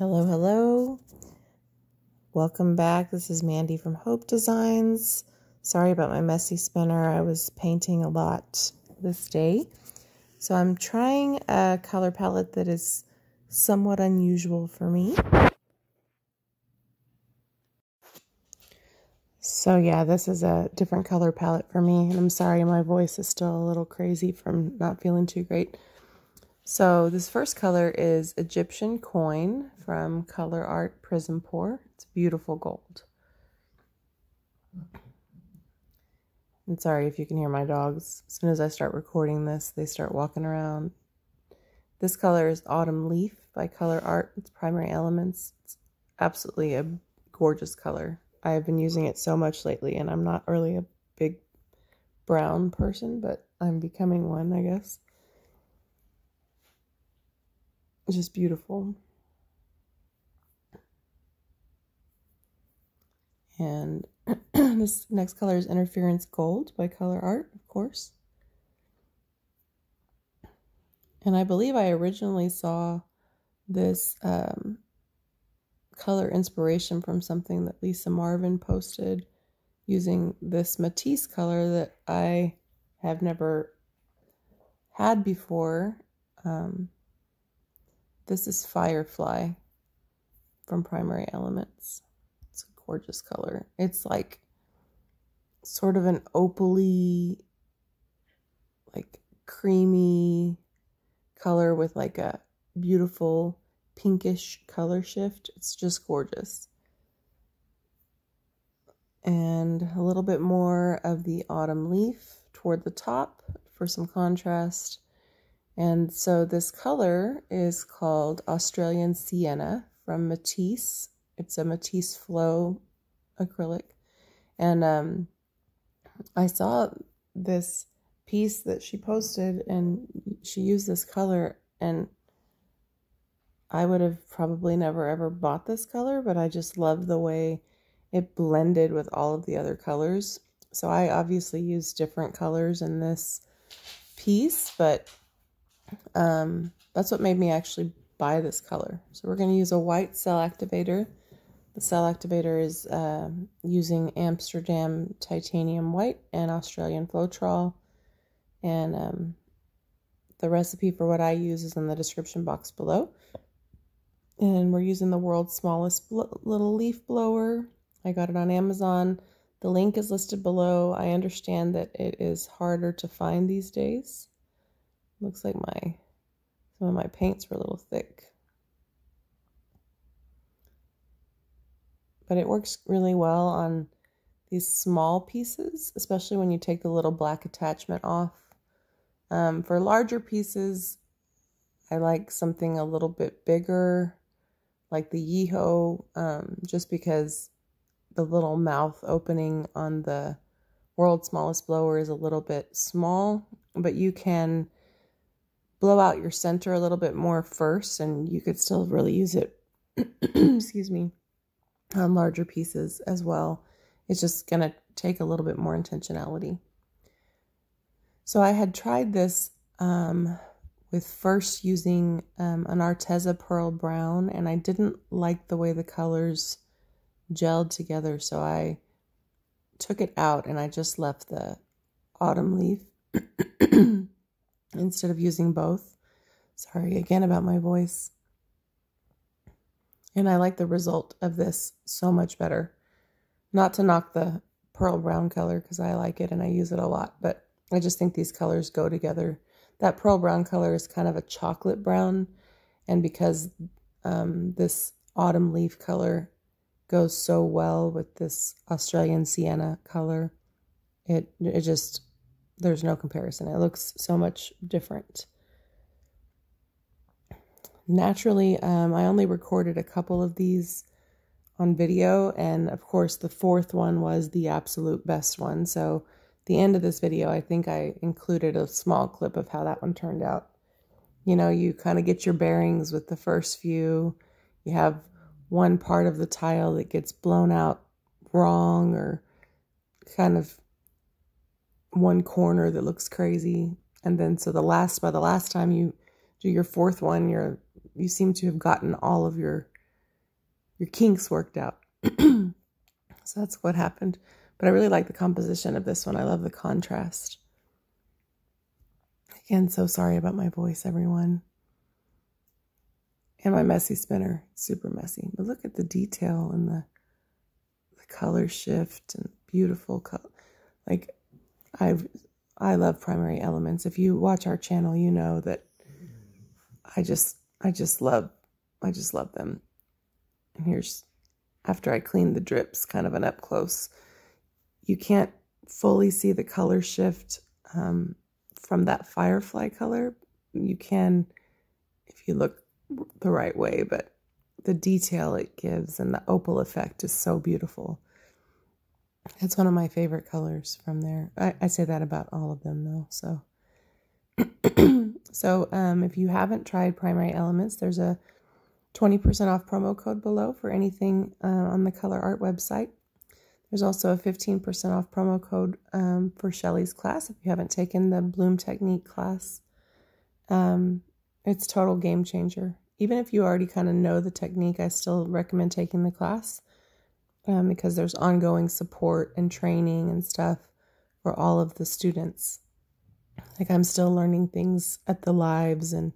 Hello, hello. Welcome back. This is Mandy from Hope Designs. Sorry about my messy spinner. I was painting a lot this day. So I'm trying a color palette that is somewhat unusual for me. So yeah, this is a different color palette for me. And I'm sorry, my voice is still a little crazy from not feeling too great. So this first color is Egyptian Coin from Colourarte Prism Pour. It's beautiful gold. And sorry if you can hear my dogs. As soon as I start recording this, they start walking around. This color is Autumn Leaf by Colourarte. It's Primary Elements. It's absolutely a gorgeous color. I have been using it so much lately, and I'm not really a big brown person, but I'm becoming one, I guess. It's just beautiful. And this next color is Interference Gold by Colourarte, of course. And I believe I originally saw this color inspiration from something that Lisa Marvin posted using this Matisse color that I have never had before. This is Firefly from Primary Elements. It's a gorgeous color. It's like sort of an opally, like creamy color with like a beautiful pinkish color shift. It's just gorgeous. And a little bit more of the Autumn Leaf toward the top for some contrast. And so this color is called Australian Sienna from Matisse. It's a Matisse Flow acrylic. And I saw this piece that she posted and she used this color, and I would have probably never ever bought this color, but I just love the way it blended with all of the other colors. So I obviously used different colors in this piece, but that's what made me actually buy this color. So we're going to use a white cell activator. The cell activator is using Amsterdam titanium white and Australian Floetrol. And the recipe for what I use is in the description box below. And we're using the world's smallest little leaf blower. I got it on Amazon. The link is listed below. I understand that it is harder to find these days. Looks like some of my paints were a little thick. But it works really well on these small pieces, especially when you take the little black attachment off. For larger pieces, I like something a little bit bigger, like the Yeeho, just because the little mouth opening on the world's smallest blower is a little bit small, but you can blow out your center a little bit more first, and you could still really use it, excuse me, on larger pieces as well. It's just going to take a little bit more intentionality. So I had tried this with first using an Arteza Pearl Brown, and I didn't like the way the colors gelled together, so I took it out and I just left the Autumn Leaf instead of using both. Sorry again about my voice. And I like the result of this so much better. Not to knock the pearl brown color, because I like it and I use it a lot, but I just think these colors go together. That pearl brown color is kind of a chocolate brown, and because this Autumn Leaf color goes so well with this Australian Sienna color, it just, there's no comparison. It looks so much different. Naturally, I only recorded a couple of these on video, and of course the fourth one was the absolute best one. So at the end of this video, I think I included a small clip of how that one turned out. You know, you kind of get your bearings with the first few. You have one part of the tile that gets blown out wrong, or kind of one corner that looks crazy, and then so by the last time you do your fourth one, you seem to have gotten all of your kinks worked out. So that's what happened. But I really like the composition of this one. I love the contrast. Again, so sorry about my voice, everyone. And my messy spinner. Super messy. But look at the detail and the color shift and beautiful color. Like, I love primary elements. If you watch our channel, you know that I just love them. And here's, after I cleaned the drips, kind of an up close. You can't fully see the color shift from that Firefly color. You can if you look the right way, but the detail it gives and the opal effect is so beautiful. It's one of my favorite colors from there. I say that about all of them though. So, if you haven't tried Primary Elements, there's a 20% off promo code below for anything on the Colourarte website. There's also a 15% off promo code for Shelley's class if you haven't taken the Bloom Technique class. It's total game changer. Even if you already kind of know the technique, I still recommend taking the class because there's ongoing support and training and stuff for all of the students. Like, I'm still learning things at the lives and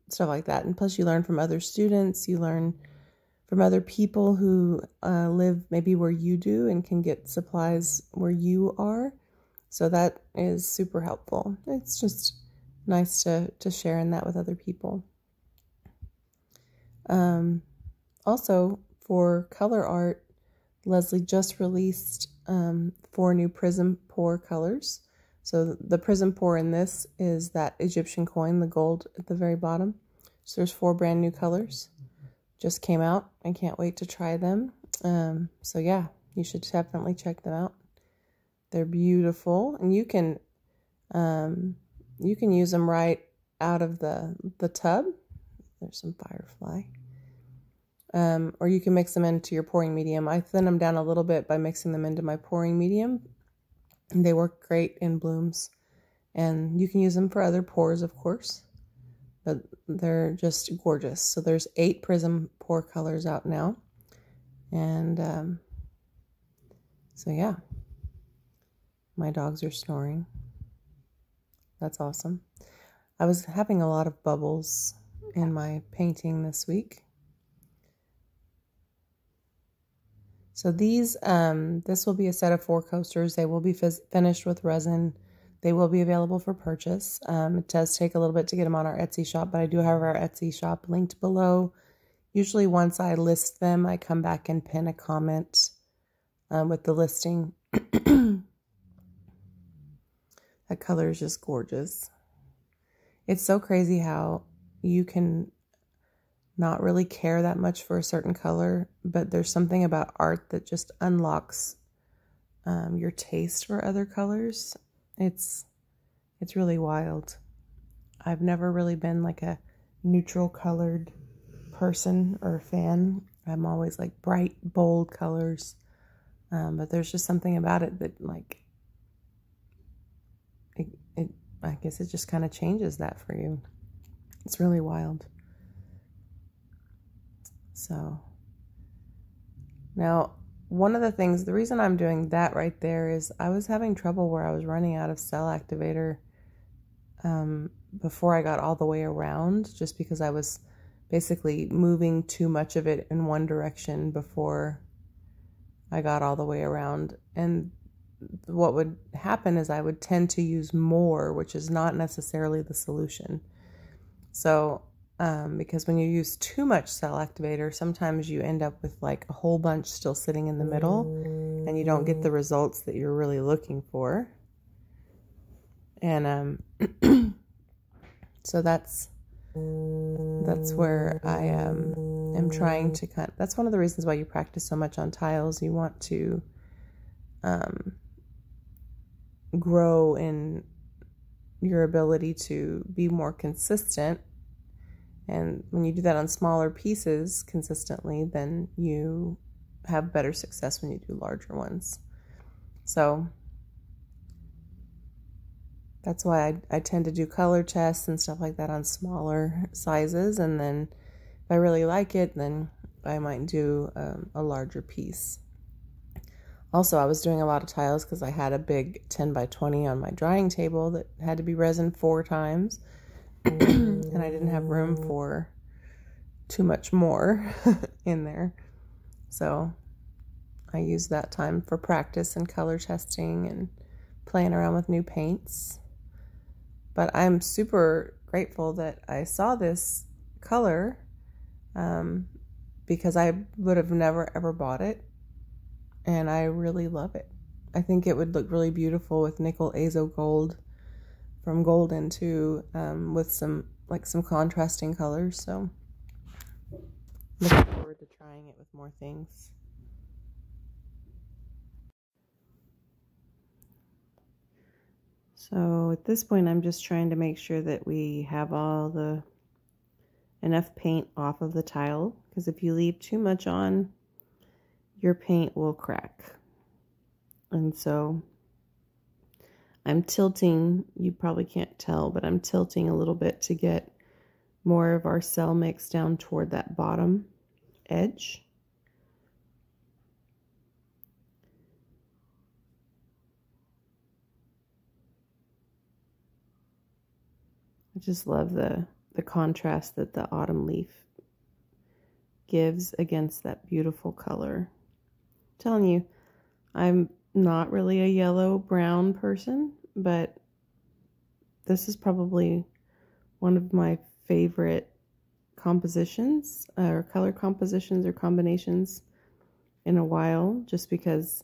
stuff like that. And plus you learn from other students, you learn from other people who live maybe where you do and can get supplies where you are. So that is super helpful. It's just nice to share in that with other people. Also, for Colourarte, Leslie just released 4 new Prism Pour colors. So the Prism Pour in this is that Egyptian coin, the gold at the very bottom. So there's 4 brand new colors. Just came out. I can't wait to try them. So yeah, you should definitely check them out. They're beautiful, and you can use them right out of the tub. There's some Firefly. Or you can mix them into your pouring medium. I thin them down a little bit by mixing them into my pouring medium. And they work great in blooms. And you can use them for other pours, of course. But they're just gorgeous. So there's 8 Prism Pour colors out now. And so yeah. My dogs are snoring. That's awesome. I was having a lot of bubbles in my painting this week. So these, this will be a set of 4 coasters. They will be finished with resin. They will be available for purchase. It does take a little bit to get them on our Etsy shop, but I do have our Etsy shop linked below. Usually once I list them, I come back and pin a comment with the listing. That color is just gorgeous. It's so crazy how you can not really care that much for a certain color, but there's something about art that just unlocks your taste for other colors. It's really wild. I've never really been like a neutral colored person or fan. I'm always like bright, bold colors. But there's just something about it that like, I guess it just kind of changes that for you. It's really wild. So now one of the things, the reason I'm doing that right there is I was having trouble where I was running out of cell activator before I got all the way around, just because I was basically moving too much of it in one direction before I got all the way around. And what would happen is I would tend to use more, which is not necessarily the solution. So because when you use too much cell activator, sometimes you end up with like a whole bunch still sitting in the middle and you don't get the results that you're really looking for. And so that's where I am trying to that's one of the reasons why you practice so much on tiles. You want to grow in your ability to be more consistent. And when you do that on smaller pieces consistently, then you have better success when you do larger ones. So that's why I tend to do color tests and stuff like that on smaller sizes. And then if I really like it, then I might do a larger piece. Also, I was doing a lot of tiles because I had a big 10 by 20 on my drying table that had to be resin 4 times. And I didn't have room for too much more in there. So I used that time for practice and color testing and playing around with new paints. But I'm super grateful that I saw this color because I would have never ever bought it. And I really love it. I think it would look really beautiful with nickel azo gold from Golden too, with some contrasting colors. So looking forward to trying it with more things. So at this point, I'm just trying to make sure that we have enough paint off of the tile, because if you leave too much on, your paint will crack. And so I'm tilting, you probably can't tell, but I'm tilting a little bit to get more of our cell mix down toward that bottom edge. I just love the contrast that the autumn leaf gives against that beautiful color. I'm telling you, I'm not really a yellow-brown person, but this is probably one of my favorite compositions, or color compositions or combinations in a while, just because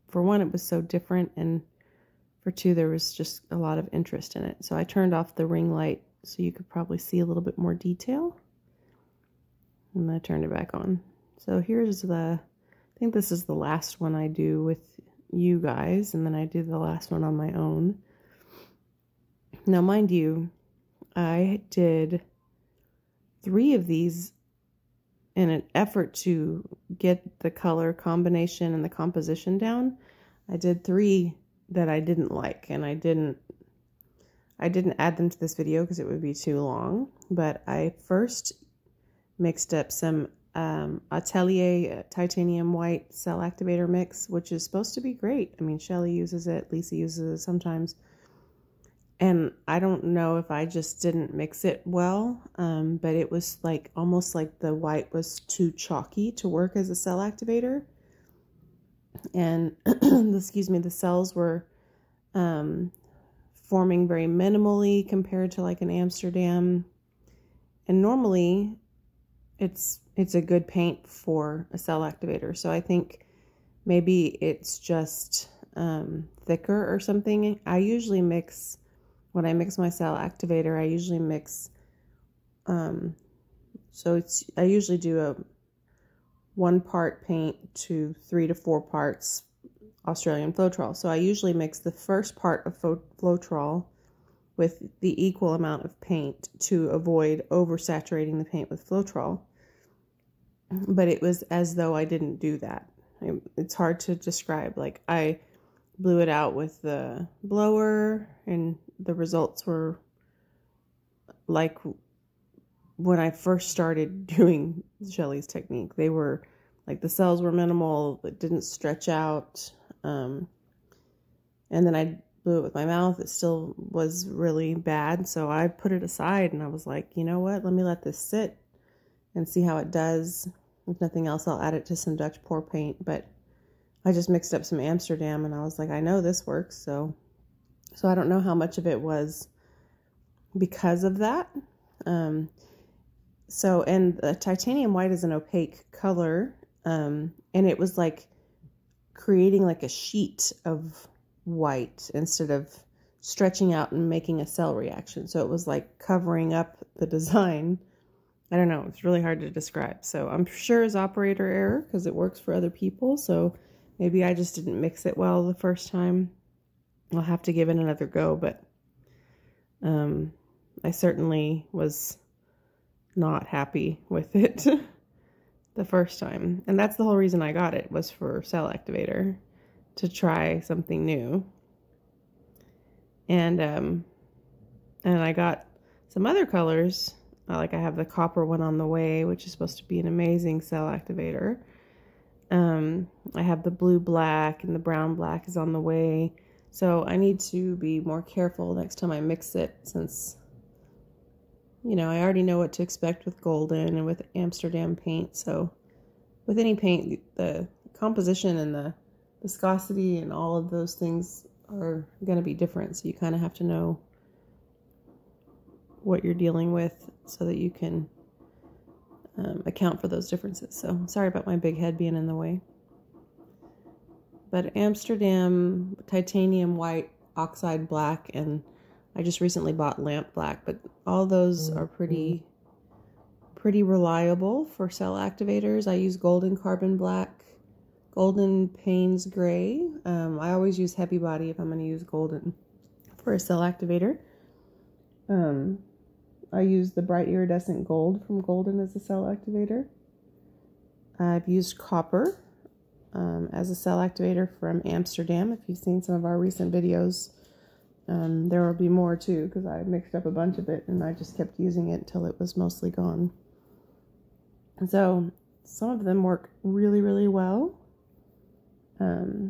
for one, it was so different, and for two, there was just a lot of interest in it. So I turned off the ring light so you could probably see a little bit more detail. And I turned it back on. So here's I think this is the last one I do with you guys, and then I do the last one on my own. Now, mind you, I did 3 of these in an effort to get the color combination and the composition down. I did 3 that I didn't like, and I didn't add them to this video because it would be too long. But I first mixed up some Atelier titanium white cell activator mix, which is supposed to be great. I mean, Shelly uses it, Lisa uses it sometimes, and I don't know if I just didn't mix it well, but it was like almost like the white was too chalky to work as a cell activator. And excuse me, the cells were forming very minimally compared to like an Amsterdam. And normally it's a good paint for a cell activator. So I think maybe it's just thicker or something. I usually mix, when I mix my cell activator, I usually mix, I usually do a 1 part paint to 3 to 4 parts Australian Floetrol. So I usually mix the first part of Floetrol with the equal amount of paint to avoid oversaturating the paint with Floetrol. But it was as though I didn't do that. It's hard to describe. Like, I blew it out with the blower, and the results were like when I first started doing Shelly's technique. They were like, the cells were minimal, it didn't stretch out. And then I blew it with my mouth. It still was really bad. So I put it aside, and I was like, you know what? Let me let this sit and see how it does. If nothing else, I'll add it to some Dutch pour paint. But I just mixed up some Amsterdam, and I was like, I know this works. So I don't know how much of it was because of that. And the titanium white is an opaque color. And it was like creating like a sheet of white instead of stretching out and making a cell reaction. So it was like covering up the design. I don't know. It's really hard to describe. So I'm sure it's operator error because it works for other people. So maybe I just didn't mix it well the first time. I'll have to give it another go, but I certainly was not happy with it the first time. And that's the whole reason I got it, was for cell activator, to try something new. And I got some other colors Like I have the copper one on the way, which is supposed to be an amazing cell activator. I have the blue black and the brown black is on the way. So I need to be more careful next time I mix it, since, you know, I already know what to expect with Golden and with Amsterdam paint. So with any paint, the composition and the viscosity and all of those things are going to be different. So you kind of have to know what you're dealing with so that you can account for those differences. So sorry about my big head being in the way. But Amsterdam titanium white, oxide black, and I just recently bought lamp black, but all those are pretty reliable for cell activators. I use golden carbon black, golden Payne's gray. I always use heavy body if I'm going to use golden for a cell activator. I use the bright iridescent gold from Golden as a cell activator. I've used copper as a cell activator from Amsterdam. If you've seen some of our recent videos, there will be more too, because I mixed up a bunch of it and I just kept using it until it was mostly gone. And so some of them work really, really well. I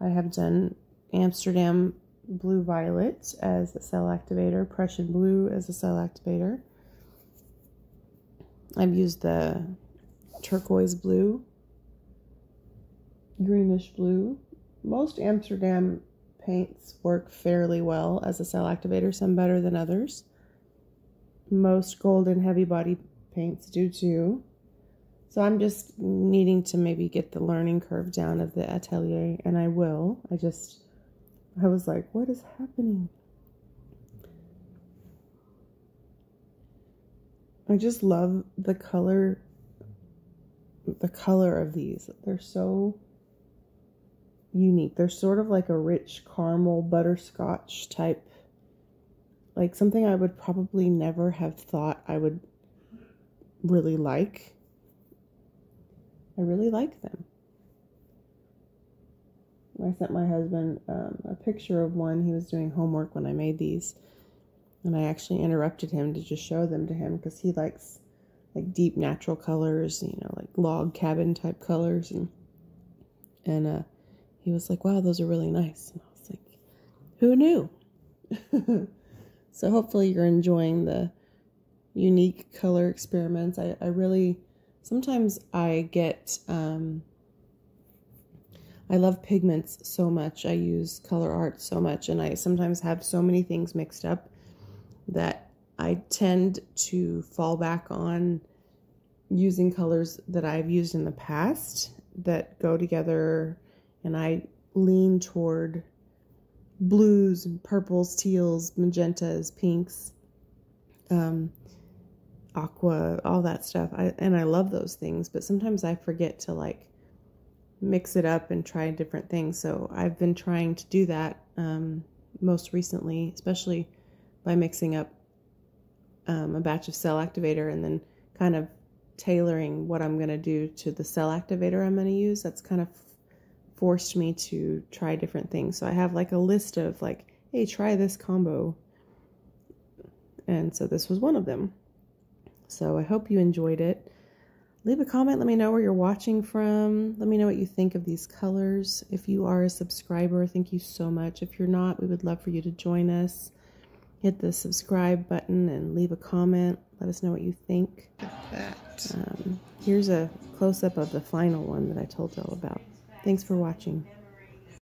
have done Amsterdam Blue Violet as a cell activator, Prussian Blue as a cell activator. I've used the turquoise blue, greenish blue. Most Amsterdam paints work fairly well as a cell activator, some better than others. Most golden heavy body paints do too. So I'm just needing to maybe get the learning curve down of the atelier, and I will. I was like, what is happening? I just love the color of these. They're so unique. They're sort of like a rich caramel butterscotch type, like something I would probably never have thought I would really like. I really like them. I sent my husband a picture of one. He was doing homework when I made these, and I actually interrupted him to just show them to him because he likes like deep natural colors, you know, like log cabin type colors, and he was like, wow, those are really nice. And I was like, who knew? So hopefully you're enjoying the unique color experiments. I really, sometimes I get, I love pigments so much. I use Colourarte so much, and I sometimes have so many things mixed up that I tend to fall back on using colors that I've used in the past that go together, and I lean toward blues and purples, teals, magentas, pinks, aqua, all that stuff. And I love those things, but sometimes I forget to like mix it up and try different things. So I've been trying to do that most recently, especially by mixing up a batch of cell activator and then kind of tailoring what I'm going to do to the cell activator I'm going to use. That's kind of forced me to try different things. So I have like a list of like, hey, try this combo. And so this was one of them. So I hope you enjoyed it. Leave a comment. Let me know where you're watching from. Let me know what you think of these colors. If you are a subscriber, thank you so much. If you're not, we would love for you to join us. Hit the subscribe button and leave a comment. Let us know what you think. Here's a close-up of the final one that I told y'all about. Thanks for watching.